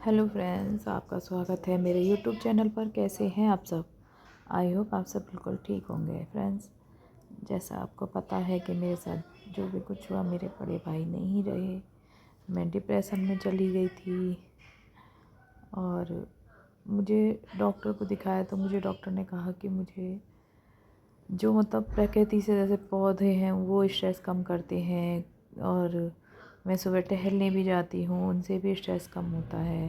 Hello friends, आपका स्वागत है मेरे यूट्यूब चैनल पर। कैसे हैं आप सब? आई होप आप सब बिल्कुल ठीक होंगे। फ्रेंड्स, जैसा आपको पता है कि मेरे साथ जो भी कुछ हुआ, मेरे बड़े भाई नहीं रहे, मैं डिप्रेशन में चली गई थी और मुझे डॉक्टर को दिखाया तो मुझे डॉक्टर ने कहा कि मुझे जो प्रकृति से जैसे पौधे हैं वो स्ट्रेस कम करते हैं, और मैं सुबह टहलने भी जाती हूँ, उनसे भी स्ट्रेस कम होता है।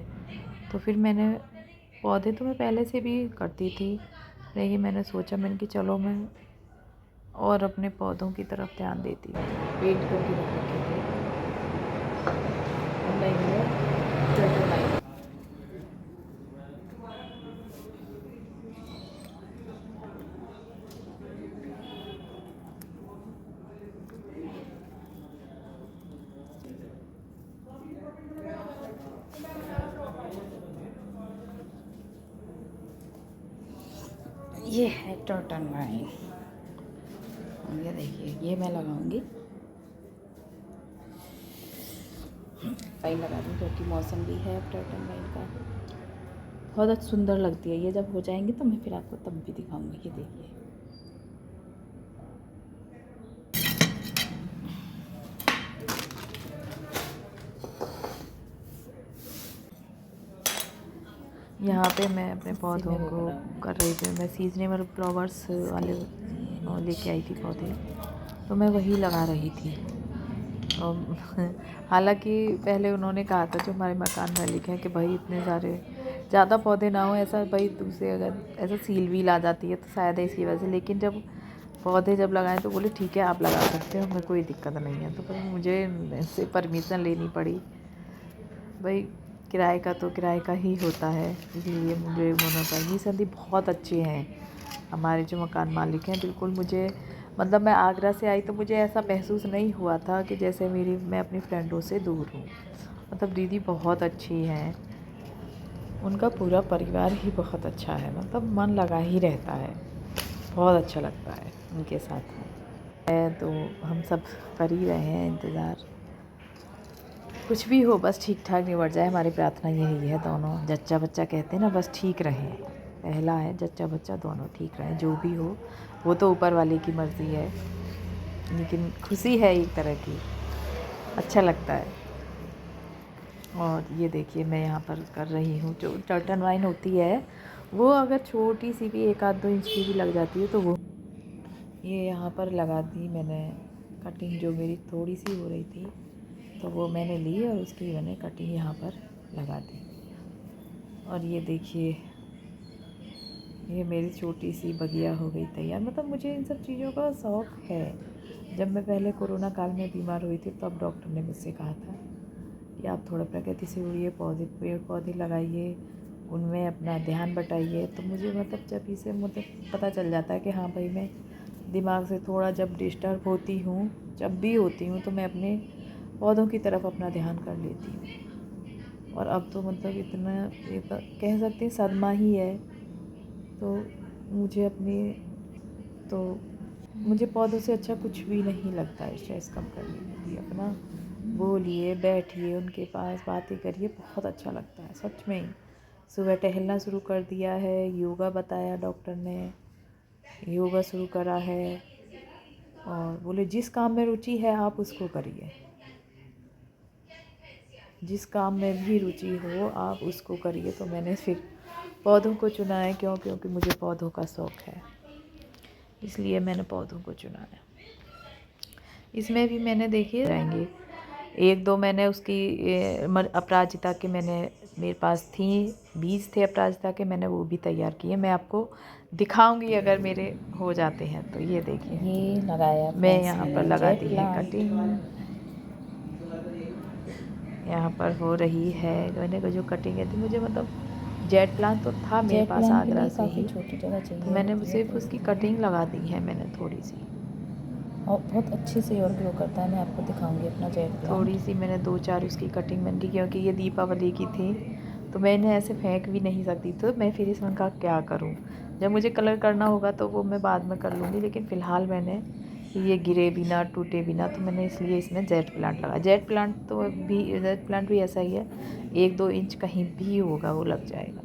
तो फिर मैंने पौधे तो मैं पहले से भी करती थी, लेकिन मैंने सोचा कि चलो मैं और अपने पौधों की तरफ ध्यान देती हूँ। पेंट करके रख रखे थे ऑनलाइन में। ये है टर्टन वाइन, ये देखिए, ये मैं लगाऊंगी। वाइन लगा दूँ क्योंकि मौसम भी है अब टर्टन वाइन का। बहुत सुंदर लगती है ये। जब हो जाएंगी तो मैं फिर आपको तब भी दिखाऊंगी। ये देखिए, यहाँ पे मैं अपने पौधों को कर रही थी। मैं सीजनेबल फ्लावर्स वाले लेके आई थी पौधे, तो मैं वही लगा रही थी। हालांकि पहले उन्होंने कहा था, जो हमारे मकान मालिक हैं, कि भाई इतने सारे ज़्यादा पौधे ना हो, ऐसा भाई दूसरे अगर ऐसा सील वील आ जाती है तो शायद है इसकी वजह से। लेकिन जब पौधे लगाए तो बोले ठीक है, आप लगा सकते हो, हमें कोई दिक्कत नहीं है। तो फिर मुझे इससे परमिशन लेनी पड़ी। भाई किराए का तो किराए का ही होता है, इसलिए मुझे उन्होंने परमिशन दी। बहुत अच्छे हैं हमारे जो मकान मालिक हैं। बिल्कुल मुझे मैं आगरा से आई तो मुझे ऐसा महसूस नहीं हुआ था कि जैसे मैं अपनी फ्रेंडों से दूर हूँ। दीदी बहुत अच्छी हैं, उनका पूरा परिवार ही बहुत अच्छा है। मन लगा ही रहता है, बहुत अच्छा लगता है उनके साथ है। तो हम सब कर ही रहे हैं इंतज़ार, कुछ भी हो बस ठीक ठाक निपट जाए। हमारी प्रार्थना यही है, दोनों जच्चा बच्चा कहते हैं ना, बस ठीक रहें। पहला है जच्चा बच्चा, दोनों ठीक रहें। जो भी हो वो तो ऊपर वाले की मर्ज़ी है, लेकिन खुशी है एक तरह की, अच्छा लगता है। और ये देखिए, मैं यहाँ पर कर रही हूँ जो टर्टन वाइन होती है, वो अगर छोटी सी भी 1-2 इंच की भी लग जाती है तो वो ये यहाँ पर लगा दी मैंने। कटिंग जो मेरी थोड़ी सी हो रही थी तो वो मैंने ली और उसकी मैंने कटिंग यहाँ पर लगा दी। और ये देखिए, ये मेरी छोटी सी बगिया हो गई तैयार। मुझे इन सब चीज़ों का शौक़ है। जब मैं पहले कोरोना काल में बीमार हुई थी तब डॉक्टर ने मुझसे कहा था कि आप थोड़ा प्रकृति से जुड़िए, पेड़ पौधे लगाइए, उनमें अपना ध्यान बटाइए। तो मुझे जब इसे पता चल जाता है कि हाँ भाई, मैं दिमाग से थोड़ा जब डिस्टर्ब होती हूँ, जब भी होती हूँ, तो मैं अपने पौधों की तरफ अपना ध्यान कर लेती हूँ। और अब तो इतना ये तो कह सकते हैं सदमा ही है। तो मुझे पौधों से अच्छा कुछ भी नहीं लगता है स्ट्रेस कम करने के लिए। अपना बोलिए, बैठिए, उनके पास बातें करिए, बहुत अच्छा लगता है सच में ही। सुबह टहलना शुरू कर दिया है, योगा बताया डॉक्टर ने, योगा शुरू करा है। और बोले जिस काम में रुचि है आप उसको करिए, जिस काम में भी रुचि हो आप उसको करिए। तो मैंने फिर पौधों को चुना है, क्योंकि मुझे पौधों का शौक़ है, इसलिए मैंने पौधों को चुना है। इसमें भी मैंने देखिए जाएंगे 1-2 मैंने उसकी अपराजिता के मेरे पास थी, बीज थे अपराजिता के, मैंने वो भी तैयार किए। मैं आपको दिखाऊंगी अगर मेरे हो जाते हैं तो। ये देखिए, ये लगाया मैं यहाँ पर लगा दी है कटिंग, यहाँ पर हो रही है। मैंने जो कटिंग है थी, मुझे जेट प्लांट तो था मेरे जेट पास प्लांट के आगरा लिए से काफ़ी ही, छोटी जगह तो चाहिए मैंने होती है, सिर्फ तो उसकी इसलिए कटिंग लगा दी है मैंने थोड़ी सी। और बहुत अच्छे से और ग्रो करता है। मैं आपको दिखाऊंगी अपना जेट प्लांट। थोड़ी सी मैंने 2-4 उसकी कटिंग बन गई, क्योंकि ये दीपावली की थी तो मैं इन्हें ऐसे फेंक भी नहीं सकती। तो मैं फिर इसका क्या करूं, जब मुझे कलर करना होगा तो वो मैं बाद में कर लूँगी, लेकिन फ़िलहाल मैंने कि ये गिरे भी ना, टूटे भी ना, तो मैंने इसलिए इसमें जेट प्लांट लगाया। जेट प्लांट भी ऐसा ही है, 1-2 इंच कहीं भी होगा वो लग जाएगा।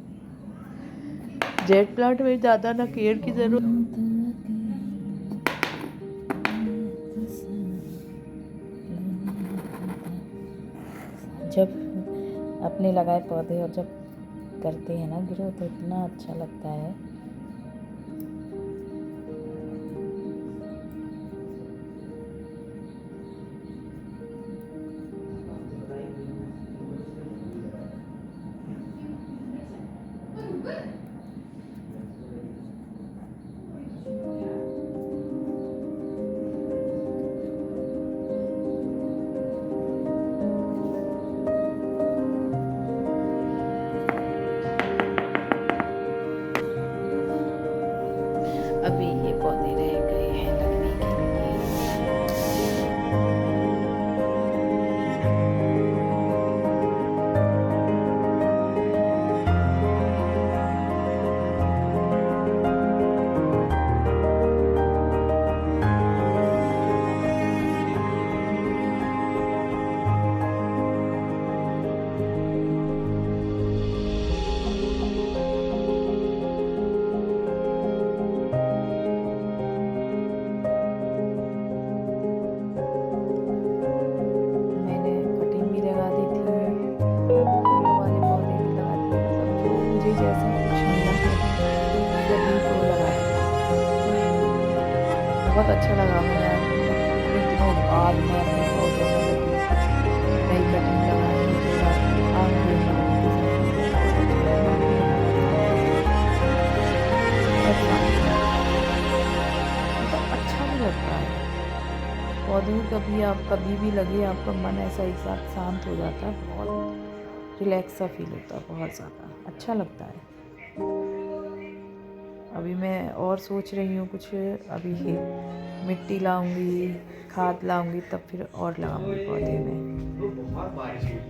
जेट प्लांट में ज़्यादा ना केयर की ज़रूरत। जब अपने लगाए पौधे और जब करते हैं ना ग्रो तो इतना अच्छा लगता है। अभी ये पौधे रह गए हैं लगने के लिए। मैंने कटिंग भी लगा दी थी, फूलों वाले पौधे भी लगा दिए, मतलब जो मुझे जैसा कुछ मिला सभी को लगा दिया। बहुत अच्छा लगा मुझे। इतने दिनों बाद मैं अपने पौधों में लगी, नई कटिंग लगाई, पूरा काम भी लगाने के साथ बहुत शांति है। मतलब अच्छा भी लगता है। पौधे कभी भी लगे आपका मन ऐसा एक साथ शांत हो जाता है, बहुत रिलैक्स सा फील होता है, बहुत ज़्यादा अच्छा लगता है। अभी मैं और सोच रही हूँ कुछ, अभी मिट्टी लाऊंगी, खाद लाऊंगी, तब फिर और लगाऊंगी पौधे में।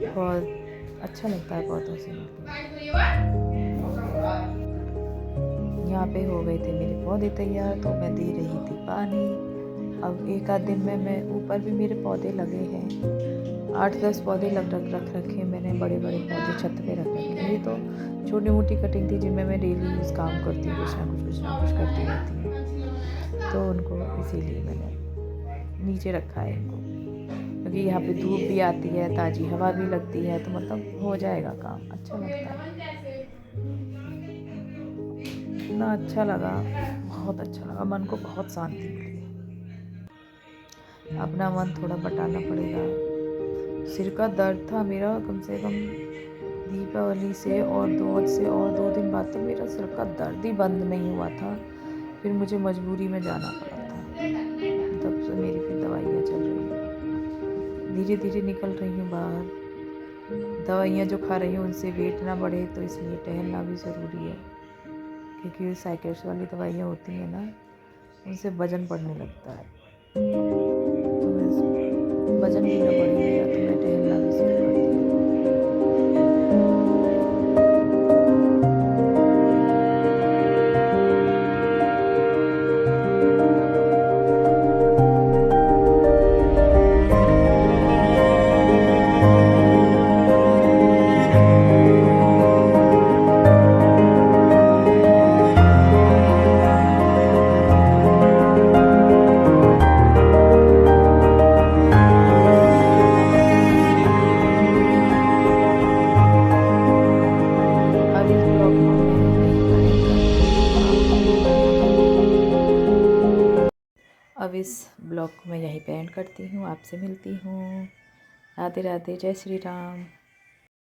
बहुत अच्छा लगता है पौधों से मिलकर। यहाँ पे हो गए थे मेरे पौधे तैयार, तो मैं दे रही थी पानी। अब एक आध दिन में मैं ऊपर भी मेरे पौधे लगे हैं, 8-10 पौधे रख रखे मैंने, बड़े बड़े पौधे छत पे रख रखे। ये तो छोटी मोटी कटिंग थी जिनमें मैं डेली यूज़ काम करती हूँ, कुछ ना कुछ करती रहती हूँ, तो उनको इसीलिए मैंने नीचे रखा है इनको, क्योंकि यहाँ पे धूप भी आती है, ताज़ी हवा भी लगती है, तो मतलब हो जाएगा काम, अच्छा लगता है। इतना अच्छा लगा, बहुत अच्छा लगा, मन को बहुत शांति मिली। अपना मन थोड़ा बटाना पड़ेगा। सिर का दर्द था मेरा कम से कम दीपावली से और 2 दिन बाद तक मेरा सिर का दर्द ही बंद नहीं हुआ था। फिर मुझे मजबूरी में जाना पड़ा था, तब से मेरी फिर दवाइयाँ चल रही हैं, धीरे धीरे निकल रही हूँ बाहर। दवाइयाँ जो खा रही हूँ उनसे वेट ना बढ़े, तो इसलिए टहलना भी ज़रूरी है, क्योंकि साइकिल्स वाली दवाइयाँ होती हैं ना, उनसे वज़न बढ़ने लगता है। तो वज़न भी ना बढ़े मेरा, तो मैं टहलना भी शुरू कर दिया। अब इस ब्लॉग को मैं यहीं पे एंड करती हूँ, आपसे मिलती हूँ। राधे राधे, जय श्री राम।